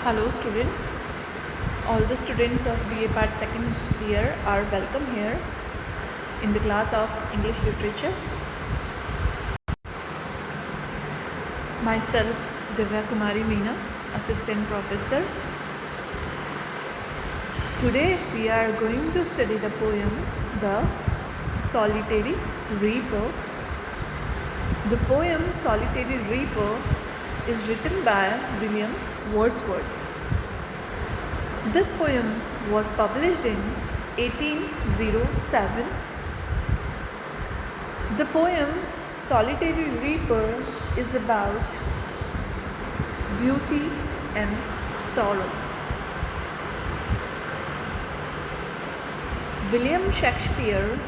Hello students, all the students of BA Part second year are welcome here in the class of English Literature. Myself Divya Kumari Meena, Assistant Professor. Today we are going to study the poem The Solitary Reaper. The poem Solitary Reaper is written by William Wordsworth. This poem was published in 1807. The poem Solitary Reaper is about beauty and sorrow. William Shakespeare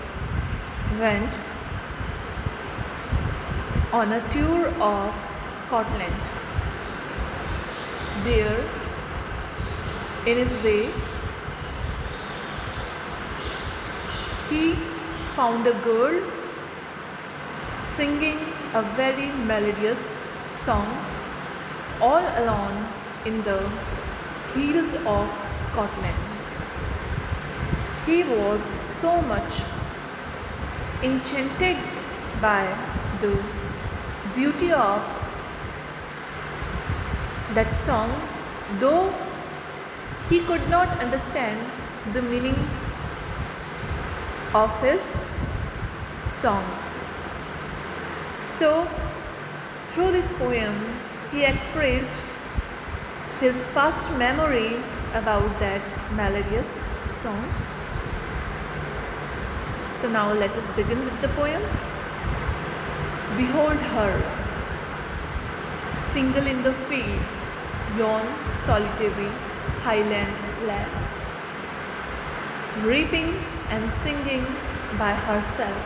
went on a tour of Scotland. There, in his way, he found a girl singing a very melodious song all alone in the hills of Scotland. He was so much enchanted by the beauty of that song, though he could not understand the meaning of his song. So, through this poem, he expressed his past memory about that melodious song. So now let us begin with the poem. Behold her, single in the field, yon solitary highland lass, reaping and singing by herself.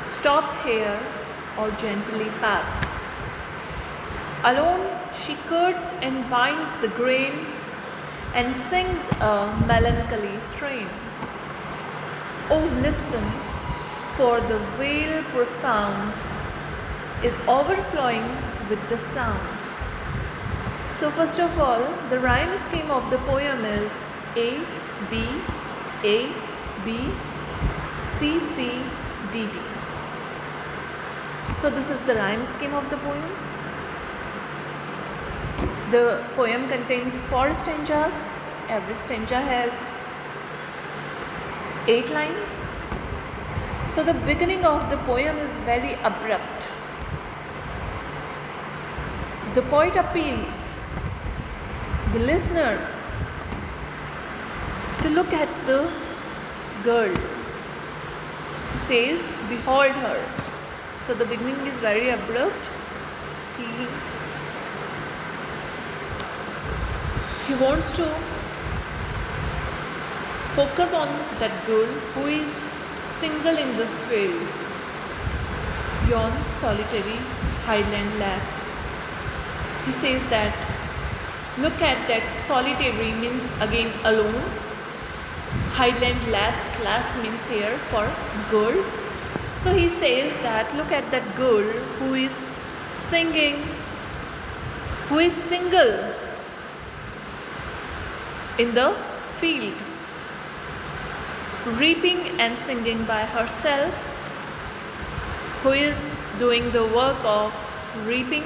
Stop here or gently pass. Alone she curds and binds the grain and sings a melancholy strain. Oh, listen, for the vale profound is overflowing with the sound. So first of all, the rhyme scheme of the poem is A, B, A, B, C, C, D, D. So this is the rhyme scheme of the poem. The poem contains 4 stanzas. Every stanza has 8 lines. So the beginning of the poem is very abrupt. The poet appeals the listeners to look at the girl. He says, behold her. So the beginning is very abrupt. He wants to focus on that girl who is single in the field, yon solitary highland lass. He says that look at that solitary means again alone. Highland lass means here for girl. So he says that look at that girl who is singing, who is single in the field, reaping and singing by herself, who is doing the work of reaping,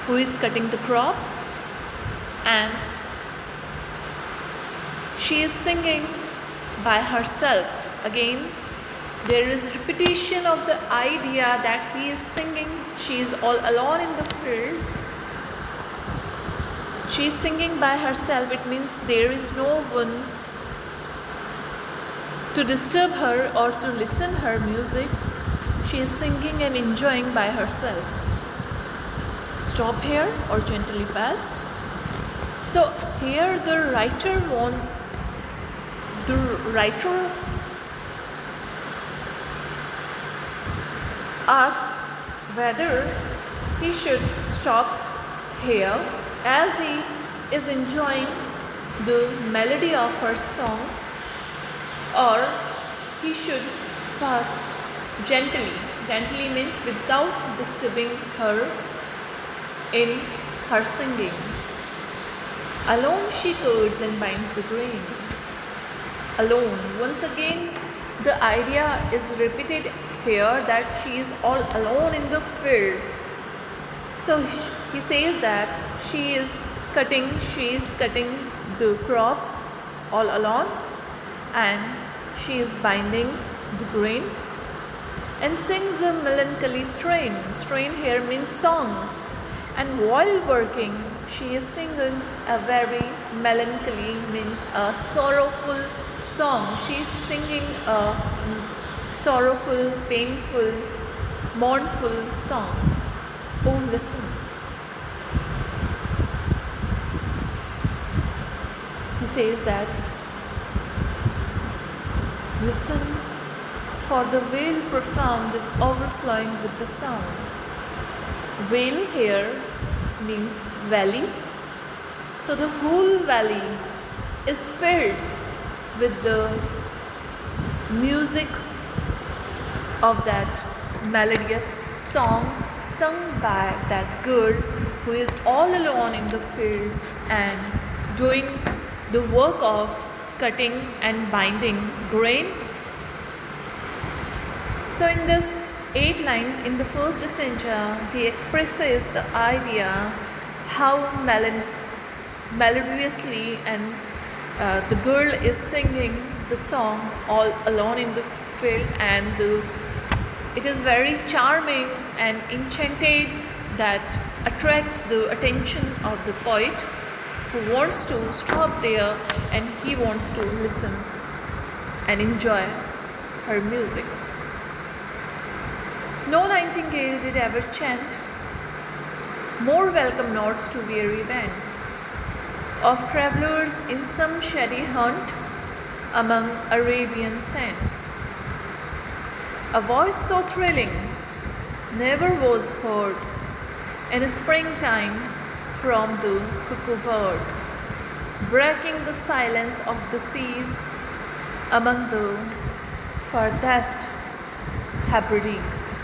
who is cutting the crop, and she is singing by herself. Again, there is repetition of the idea that he is singing, she is all alone in the field. She is singing by herself. It means there is no one to disturb her or to listen her music. She is singing and enjoying by herself. Stop here or gently pass. So here the writer asked whether he should stop here as he is enjoying the melody of her song, or he should pass gently. Gently means without disturbing her in her singing. Alone she curds and binds the grain. Alone. Once again, the idea is repeated here that she is all alone in the field. So he says that she is cutting the crop all alone, and she is binding the grain and sings a melancholy strain. Strain here means song. And while working, she is singing a very melancholy, means a sorrowful song. She is singing a sorrowful, painful, mournful song. Oh, listen. He says that, listen, for the vale profound is overflowing with the sound. Vale here means valley. So the whole valley is filled with the music of that melodious song sung by that girl who is all alone in the field and doing the work of cutting and binding grain. So in this 8 lines, in the first stanza, he expresses the idea how melodiously and the girl is singing the song all alone in the field, and it is very charming and enchanted that attracts the attention of the poet, who wants to stop there and he wants to listen and enjoy her music. No nightingale did ever chant more welcome notes to weary bands of travellers in some shady haunt among Arabian sands. A voice so thrilling never was heard in springtime from the cuckoo bird, breaking the silence of the seas among the farthest Hebrides.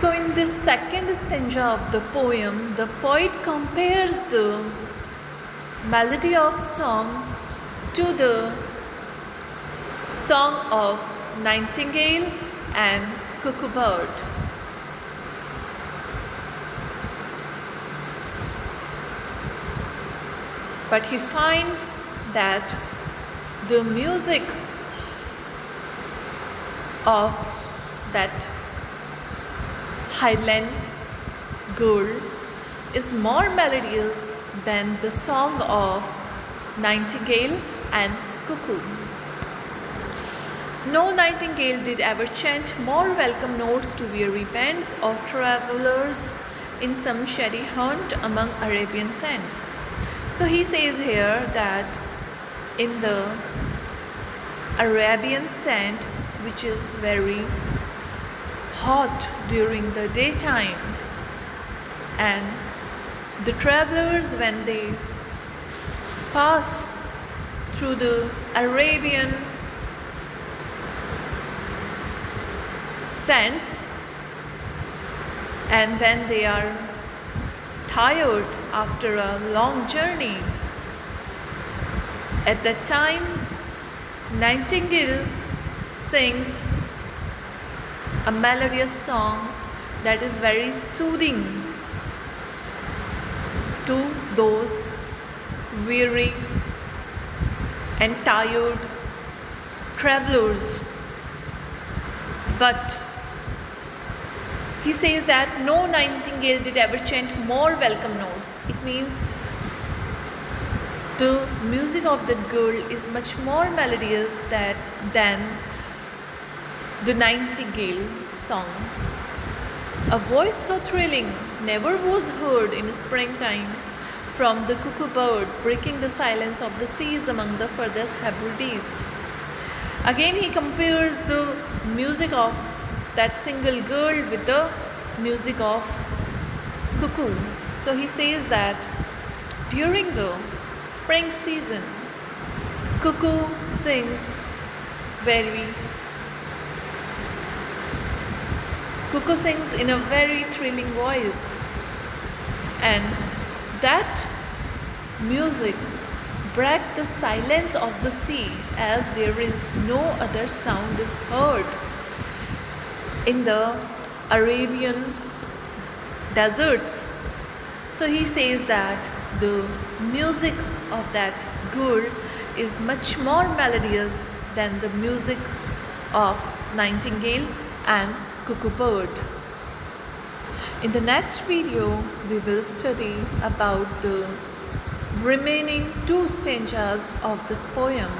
So in this second stanza of the poem, the poet compares the melody of song to the song of nightingale and cuckoo bird. But he finds that the music of that Highland girl is more melodious than the song of nightingale and cuckoo. No nightingale did ever chant more welcome notes to weary bands of travellers in some shady haunt among Arabian sands. So he says here that in the Arabian sand, which is very hot during the daytime, and the travelers, when they pass through the Arabian sands, and when they are tired after a long journey, at that time nightingale sings a melodious song that is very soothing to those weary and tired travelers. But he says that no nightingale did ever chant more welcome notes. It means the music of that girl is much more melodious than the nightingale song. A voice so thrilling never was heard in springtime from the cuckoo bird, breaking the silence of the seas among the furthest Hebrides. Again he compares the music of that single girl with the music of cuckoo. So he says that during the spring season, cuckoo sings in a very thrilling voice, and that music break the silence of the sea as there is no other sound is heard. In the Arabian deserts, so he says that the music of that gur is much more melodious than the music of nightingale and cuckoo bird. In the next video, we will study about the remaining two stanzas of this poem.